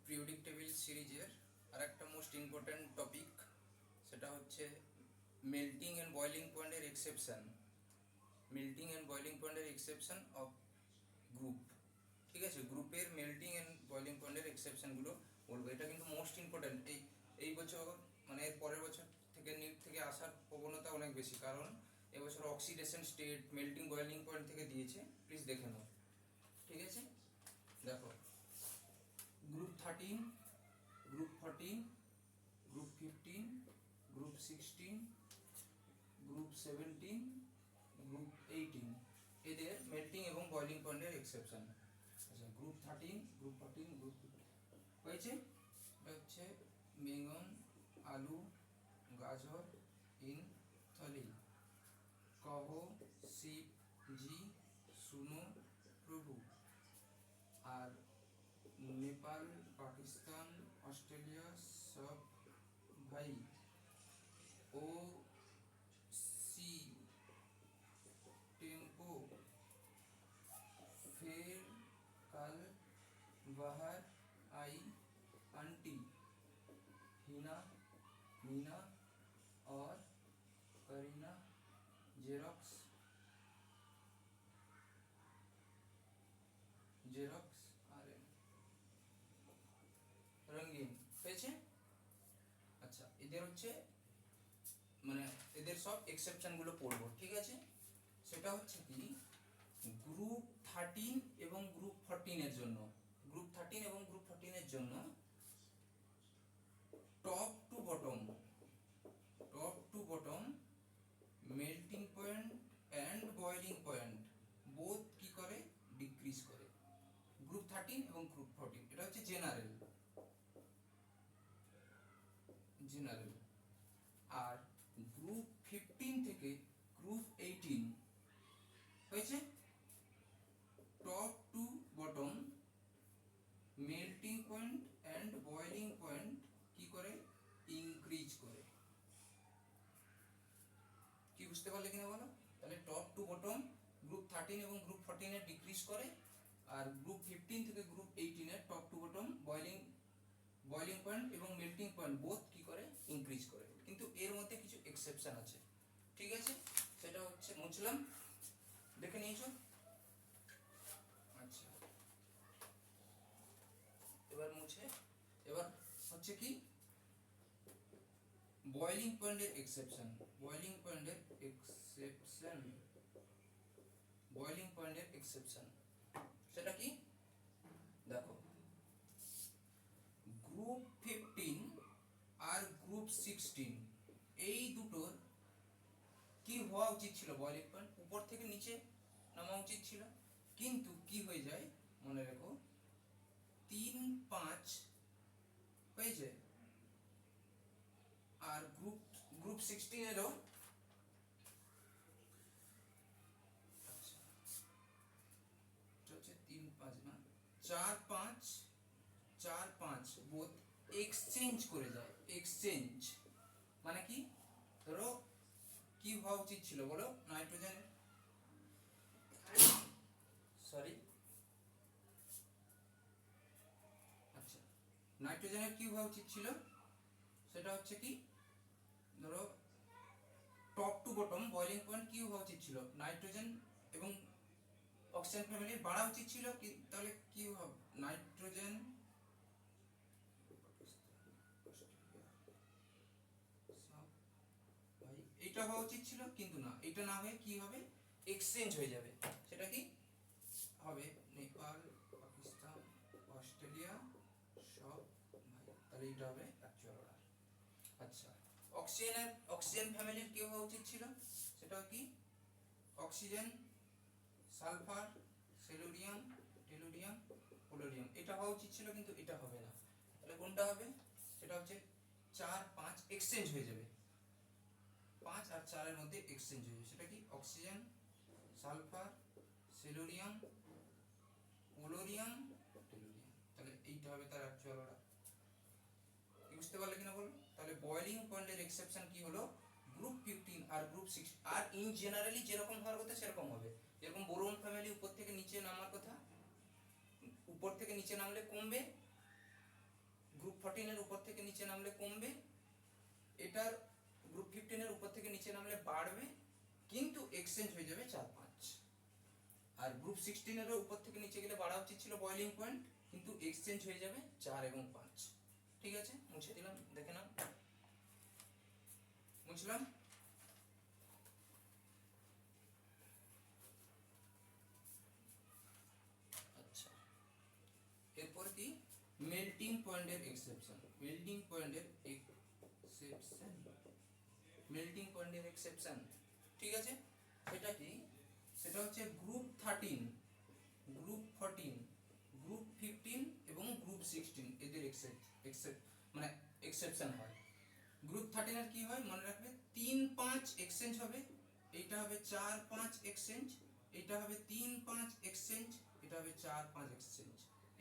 Periodic table সিরিজের আর একটা most important topic, সেটা হচ্ছে মেল্টিং অ্যান্ড বয়েলিং পয়েন্টের এক্সেপশন। মেল্টিং অ্যান্ড বয়েলিং পয়েন্টের এক্সেপশন অফ গ্রুপ। ঠিক আছে, গ্রুপের মেল্টিং অ্যান্ড বয়েলিং পয়েন্টের এক্সেপশনগুলো বলবো। এটা কিন্তু মোস্ট ইম্পর্ট্যান্ট। এই বছর মানে এর পরের বছর থেকে নিট থেকে আসার প্রবণতা অনেক বেশি, কারণ এবছর oxidation state, melting boiling point থেকে দিয়েছে। প্লিজ দেখে নাও। ঠিক আছে, দেখো group 13, group 14, group 15, group 16, group 17, group 18 এদের মেল্টিং এবং বয়েলিং পয়েন্টের এক্সেপশন। আচ্ছা, গ্রুপ 13, গ্রুপ 14, গ্রুপ হয়েছে। এটা হচ্ছে বেগুন, আলু, গাজর ইন থলি, কহো শিব জি সুনো প্রভু। আর নেপাল, পাকিস্তান, অস্ট্রেলিয়া সব ভাই। ও সি टेम्पो फिर कल बाहर आई आंटी, हिना, मीना और करीना जेरोक्स जेरोक्स আরে রঙিন হয়েছে। আচ্ছা, এদের হচ্ছে মানে এদের সব এক্সেপশন গুলো পড়বো। ঠিক আছে, সেটা হচ্ছে কি গ্রুপ 13 এবং গ্রুপ 14 এর জন্য, গ্রুপ 13 এবং গ্রুপ 14 এর জন্য top to bottom melting point and boiling point both কি করে, ডিক্রিজ করে। গ্রুপ 13 এবং গ্রুপ 14 এটা হচ্ছে জেনারেল। আর গ্রুপ 15 থেকে গ্রুপ 18 হয়েছে top to bottom melting point and boiling point কি করে, ইনক্রিজ করে। কি বুঝতে পারলে কিনা বলো? তাহলে টপ টু বটম গ্রুপ 13 এবং গ্রুপ 14 এর ডিক্রিজ করে, আর গ্রুপ 15 থেকে গ্রুপ 18 এর top to bottom boiling point এবং মেল্টিং পয়েন্ট বোথ কি করে, ইনক্রিজ করে। কিন্তু এর মধ্যে কিছু এক্সেপশন আছে। ঠিক আছে, সেটা হচ্ছে মুছলাম, দেখে নিয়েছো। আচ্ছা, এবার মুছে, এবার হচ্ছে কি বয়েলিং পয়েন্টের এক্সেপশন। বয়েলিং পয়েন্টের এক্সেপশন সেটা কি দেখো, গ্রুপ 15 আর গ্রুপ 16 এই দুটোর কি হওয়া উচিত ছিল, বয়েলিং পয়েন্ট উপর থেকে নিচে নামা উচিত ছিল, কিন্তু কি হয়ে যায় মনে রেখো 3-5 হয়েছে। আর গ্রুপ 16 এরও আচ্ছা হচ্ছে 3-5 না 4-5 বোথ এক্সচেঞ্জ করে যায়। এক্সচেঞ্জ মানে কি, ধরো কি হওয়া উচিত ছিল বলো, নাইট্রোজেন সরি আচ্ছা নাইট্রোজেনের কি হওয়া উচিত ছিল, সেটা হচ্ছে কি ধরো top to bottom boiling point কি হওয়া উচিত ছিল, নাইট্রোজেন এবং অক্সিজেন ফ্যামিলির বাড়া উচিত ছিল। তাহলে কি হবে, নাইট্রোজেন এটা হওয়া উচিত ছিল, কিন্তু না, এটা না হয়ে কি হবে, এক্সচেঞ্জ হয়ে যাবে। সেটা কি হবে, নেপাল, পাকিস্তান, অস্ট্রেলিয়া সব ভাই। তাহলে এটা হবে অ্যাকচুয়াল অর্ডার। আচ্ছা, অক্সিজেন ফ্যামিলির কি হওয়া উচিত ছিল, সেটা কি অক্সিজেন, সালফার, সেলুরিয়াম, টেলুরিয়াম, পোলোরিয়াম এটা হওয়া উচিত ছিল, কিন্তু এটা হবে না। তাহলে কোনটা হবে, সেটা হচ্ছে 4-5 এক্সচেঞ্জ হয়ে যাবে, 5 আর 4 এর মধ্যে এক্সচেঞ্জ হয়ে যাবে। সেটা কি অক্সিজেন, সালফার, সেলুরিয়াম, পোলোরিয়াম, টেলুরিয়াম। তাহলে এইটা হবে তার অ্যাকচুয়াল অর্ডার। কি বুঝতে পারলে কিনা বলো? তাহলে বয়েলিং পয়েন্টের এক্সেপশন কি হলো, গ্রুপ 15 আর গ্রুপ 6। আর ইন জেনারেলি যেরকম হওয়ার কথা সেরকম হবে। যেরকম বোরন ফ্যামিলি উপর থেকে নিচে নামার কথা, উপর থেকে নিচে নামলে কমবে, গ্রুপ 14 এর উপর থেকে নিচে নামলে কমবে, এটার গ্রুপ 15 এর উপর থেকে নিচে নামলে বাড়বে, কিন্তু এক্সচেঞ্জ হয়ে যাবে 4-5। আর গ্রুপ 16 এর উপর থেকে নিচে গেলে বাড়া উচিত ছিল বয়লিং পয়েন্ট, কিন্তু এক্সচেঞ্জ হয়ে যাবে 4 এবং 5। ঠিক আছে, মুছে দিলাম, দেখে নাও, মুছলাম। আচ্ছা, এরপর কি মেল্টিং পয়েন্টের এক্সেপশন। মেল্টিং পয়েন্টের এক্সেপশন, মেল্টিং পয়েন্টের এক্সেপশন, ঠিক আছে, সেটা কি? সেটা হচ্ছে গ্রুপ 13, গ্রুপ 14, গ্রুপ 15 এবং গ্রুপ 16 এদের মানে এক্সেপশন হয়। গ্রুপ 13 এর কি হয় মনে রাখবে, 3-5 এক্সচেঞ্জ হবে, এইটা হবে 4-5 এক্সচেঞ্জ, এইটা হবে 3-5 এক্সচেঞ্জ, এটা হবে 4-5 এক্সচেঞ্জ,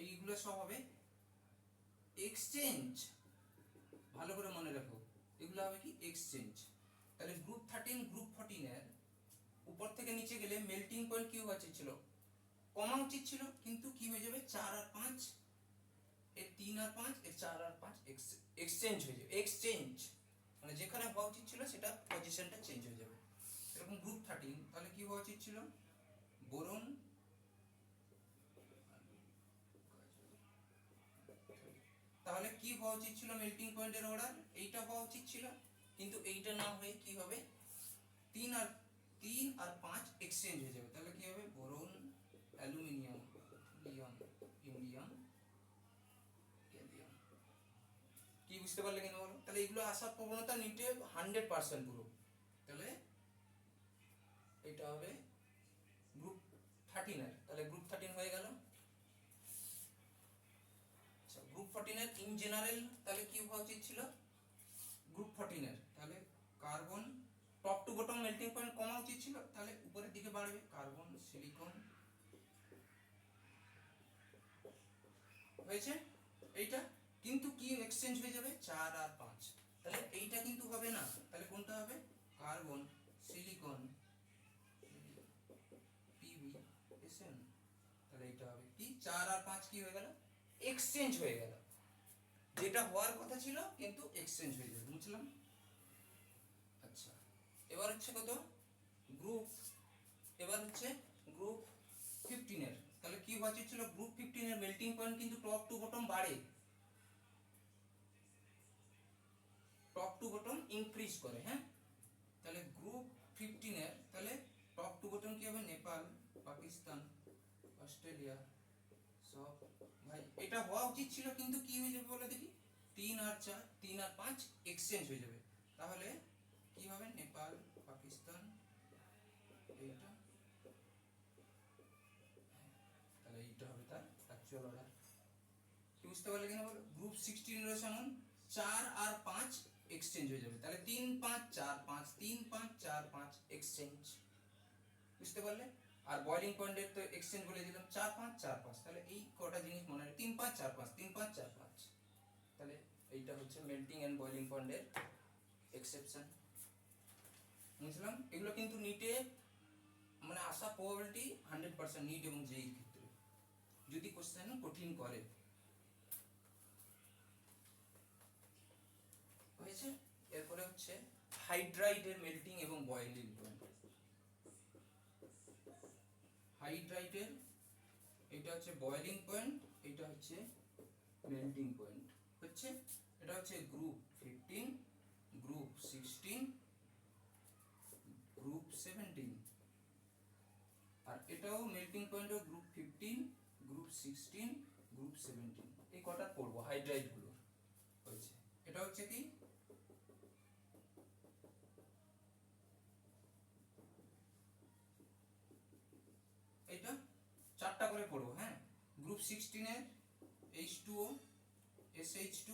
এইগুলো সব হবে এক্সচেঞ্জ। ভালো করে মনে রাখো, এগুলো হবে কি এক্সচেঞ্জ। তাহলে গ্রুপ 13 গ্রুপ 14 এর উপর থেকে নিচে গেলে মেল্টিং পয়েন্ট কি হওয়া উচিত ছিল, কমা উচিত ছিল, কিন্তু কি হয়ে যাবে 4 আর 5, এর 3 আর 5, এর 4 আর 5 এক্সচেঞ্জ হয়ে যাবে। এক্সচেঞ্জ মানে যেখানে হওয়া উচিত ছিল সেটা পজিশনটা চেঞ্জ হয়ে যাবে। এরকম গ্রুপ 13 তাহলে কি হওয়া উচিত ছিল, বোরন, তাহলে কি হওয়া উচিত ছিল মেল্টিং পয়েন্টের অর্ডার, এইটা হওয়া উচিত ছিল, কিন্তু এইটা না হয়ে কি হবে 3 আর 5 এক্সচেঞ্জ হয়ে যাবে। তাহলে কি হবে বোরন, অ্যালুমিনিয়াম, লিথিয়াম, ইন্ডিয়াম, ক্যালিয়াম। কি বুঝতে পারলে কিনা বলো? তাহলে এগুলো আসার প্রবণতা নিটে 100% পুরো। তাহলে এটা হবে গ্রুপ 13 এর, তাহলে গ্রুপ 13 হয়ে গেল। আচ্ছা, গ্রুপ 14 এর ইন জেনারেল তাহলে কি হওয়া উচিত ছিল, গ্রুপ 14 এর তাহলে carbon, top to bottom melting point কমা উচিত ছিল, তাহলে উপরের দিকে বাড়বে কার্বন, সিলিকন, হয়েছে এইটা, কিন্তু কি এক্সচেঞ্জ হয়ে যাবে 4 আর 5। তাহলে এইটা কিন্তু হবে না, তাহলে কোনটা হবে কার্বন, সিলিকন, পিবি, এসএন, তাহলে এইটা হবে কি 4 আর 5 কি হয়ে গেল এক্সচেঞ্জ হয়ে গেল, যেটা হওয়ার কথা ছিল কিন্তু এক্সচেঞ্জ হয়ে যাবে। বুঝলাম? আচ্ছা, এবার হচ্ছে কত গ্রুপ, এবার হচ্ছে গ্রুপ 15 এর, তাহলে কি হওয়া উচিত ছিল, গ্রুপ 15 এর মেল্টিং পয়েন্ট কিন্তু টপ টু বটম বাড়ে, টপ টু বটম ইনক্রিজ করে, হ্যাঁ। তাহলে গ্রুপ 15 এর তাহলে টপ টু বটম কি হবে, নেপাল, পাকিস্তান, অস্ট্রেলিয়া, সব ভাই এটা হওয়া উচিত ছিল, কিন্তু কি হয়ে যাবে বলে দেখি 3 আর 4, 3 আর 5 এক্সচেঞ্জ হয়ে যাবে। তাহলে কি হবে নেপাল, পাকিস্তান, এইটা, তাহলে এইটা হবে তার অ্যাকচুয়াল অর্ডার। কি বুঝতে পারলে কিনা বলো? গ্রুপ 16 এর সমান 4 আর 5 এক্সচেঞ্জ হয়ে যাবে, তাহলে 3 5 4 5, 3 5 4 5 এক্সচেঞ্জ। বুঝতে পারলে? আর বয়লিং পয়েন্টের তো এক্সচেঞ্জ বলে দিলাম 4 5 4 5, তাহলে এই কটা জিনিস মনে রাখো 3 5 4 5, 3 5 4 5। তাহলে এইটা হচ্ছে মেল্টিং এন্ড বয়লিং পয়েন্টের এক্সেপশন। বুঝলাম? এগুলো কিন্তু নিটে মানে আসা প্রবাবিলিটি 100% নিট এবং জেইর ক্ষেত্রে, যদি কোশ্চেন কঠিন করে। হয়েছে? এরপরে হচ্ছে হাইড্রাইটের মেল্টিং এবং বয়লিং পয়েন্ট। হাইড্রাইটের এটা হচ্ছে বয়লিং পয়েন্ট, এটা হচ্ছে মেল্টিং পয়েন্ট। হচ্ছে এটা হচ্ছে গ্রুপ 15, গ্রুপ 16, গ্রুপ 17, আর এটাও melting point group 15, group 16, group 17, এই কটা পড়বো হাইড্রাইট গুলো। হয়েছে, এটা হচ্ছে কি এটা 4টা করে পড়বো, হ্যাঁ। গ্রুপ 16 এর H2O, SH2,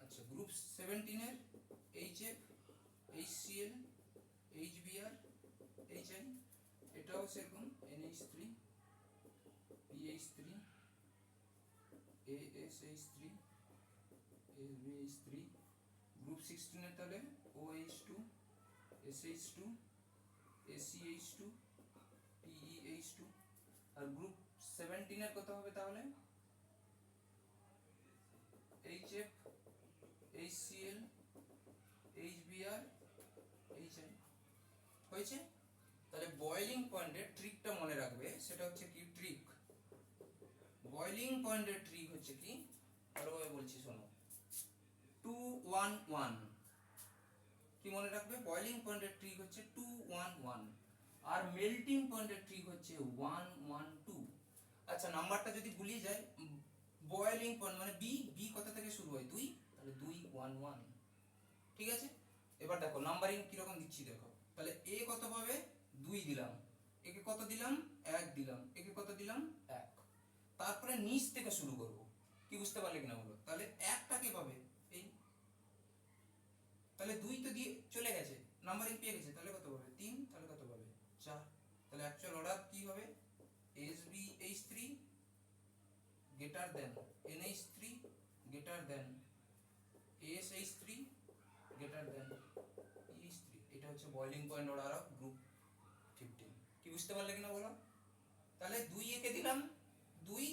আচ্ছা গ্রুপ 17 এর HF, HCl, HBr, HI, এটাও সেরকম NH3, PH3, ASH3, SBH3। Group 16 এর তাহলে OH2, SH2, ACH2 TeH2, আর গ্রুপ 17 এর কত হবে তাহলে HF HCl HBr HN হয়েছে। তাহলে বয়েলিং পয়েন্টের ট্রিকটা মনে রাখবে, সেটা হচ্ছে কি ট্রিক, বয়েলিং পয়েন্টের ট্রিক হচ্ছে কি, ভালোভাবে বলছি শোনো, 211, কি মনে রাখবে, বয়েলিং পয়েন্টের ট্রিক হচ্ছে 211, আর মেল্টিং পয়েন্টের ট্রিক হচ্ছে 112। আচ্ছা নাম্বারটা যদি গুলিয়ে যায়, বয়েলিং পয়েন্ট মানে বি, বি কোথা থেকে শুরু হয় 2, তাহলে 211, ঠিক আছে। এবার দেখো নাম্বারিং কিরকম দিচ্ছি দেখো, তাহলে এ কত পাবে 2 দিলাম, একে কত দিলাম 1 দিলাম, একে কত দিলাম 1, তারপরে নিচ থেকে শুরু করব, কি বুঝতে পারলে কিনা বলো। তাহলে 1টা কে পাবে এই, তাহলে 2 তো দিয়ে চলে গেছে, নাম্বারিং পেয়ে গেছে, তাহলে কত পাবে 3, তাহলে কত পাবে 4। তাহলে অ্যাকচুয়াল অর্ডার কি হবে, SbH3 greater than NH3 greater than ASH3 greater than EH3, এটা হচ্ছে boiling point order of group 15। কি বুঝতে পারলে কিনা বলো। তাহলে 2 একে দিলাম 2,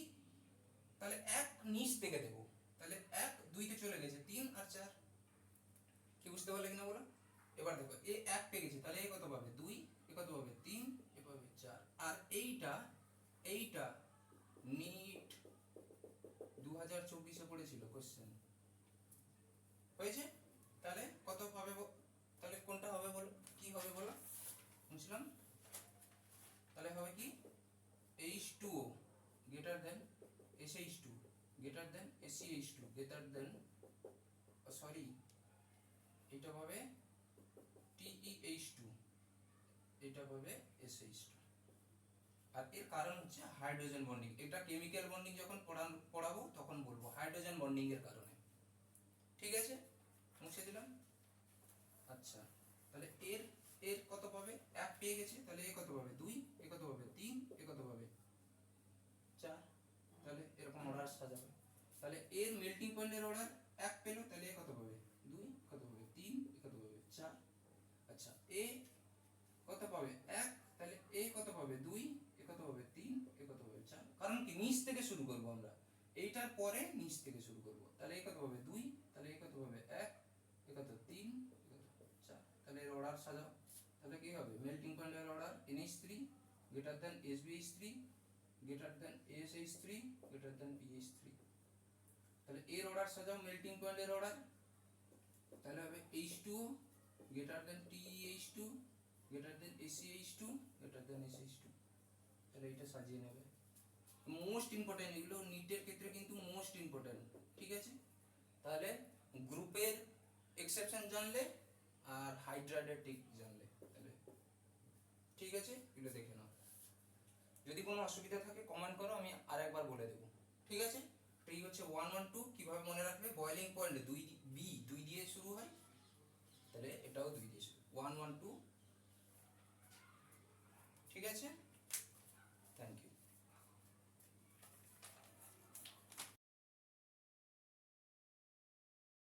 তাহলে 1 নিচ থেকে দেব, তাহলে 1 2 তে চলে গেছে 3 আর 4, কি বুঝতে পারলে কিনা বলো। এবার দেখো এ 1 পেয়ে গেছে, তাহলে এ কত পাবে 2, এ কত পাবে 3, এ পাবে 4, আর এইটা নিট 2024 এ পড়েছিল কোশ্চেন হয়েছে। তাহলে কত পাবে, তাহলে কোনটা হবে বলো, কি হবে বলো, বুঝলাম। তাহলে হবে কি H2O greater than SH2 greater than SCH2 greater than, sorry এটা হবে TeH2, এটা হবে SH2। আর এর কারণ হচ্ছে হাইড্রোজেন বন্ডিং, এটা কেমিক্যাল বন্ডিং যখন পড়াবো তখন বলবো হাইড্রোজেন বন্ডিং এর কারণে, ঠিক আছে, মুছে দিলাম। আচ্ছা তাহলে এর এর কত পাবে, 1 পেয়ে গেছে, তাহলে এ কত পাবে 2, এ কত পাবে 3, এ কত পাবে 4, তাহলে এরকম অর্ডার সাজাবে। তাহলে এর মেল্টিং পয়েন্টের অর্ডার 1 পেলো, তাহলে এ কত পাবে 2, কত পাবে 3, এ কত পাবে 4। আচ্ছা এ কত পাবে 1, তাহলে এ কত পাবে 2, এ কত পাবে 3, এ কত পাবে 4, কারণ কি নিচ থেকে শুরু করব আমরা, এইটার পরে নিচ থেকে শুরু করব। তাহলে এ কত পাবে 2, তাহলে এ কত পাবে 1, এ কত 3, এ কত 4, তাহলে এর অর্ডার সাজাও। তাহলে কি হবে, মেল্টিং পয়েন্টের order NH3 greater than SbH3 greater than ASH3 greater than PH3, তাহলে এর অর্ডার সাজাও, মেল্টিং পয়েন্টের অর্ডার, তাহলে হবে H2O greater than TeH2 greater than ACH2 greater than SH2, তাহলে এটা সাজিয়ে নেবে। মোস্ট ইম্পর্টেন্ট, এগুলো নিটের ক্ষেত্রে কিন্তু মোস্ট ইম্পর্টেন্ট, ঠিক আছে। তাহলে গ্রুপের এক্সেপশন জানলে আর হাইড্রাইডের ট্রিক জানলে, তাহলে ঠিক আছে, এগুলো দেখে নাও। যদি কোনো অসুবিধা থাকে কমেন্ট করো, আমি আরেকবার বলে দেবো, ঠিক আছে। ট্রিক হচ্ছে 112, কিভাবে মনে রাখবে, বয়েলিং পয়েন্টে 2 দিয়ে শুরু হয়, তাহলে এটাও 2 দিয়ে শুরু, 112, ঠিক আছে।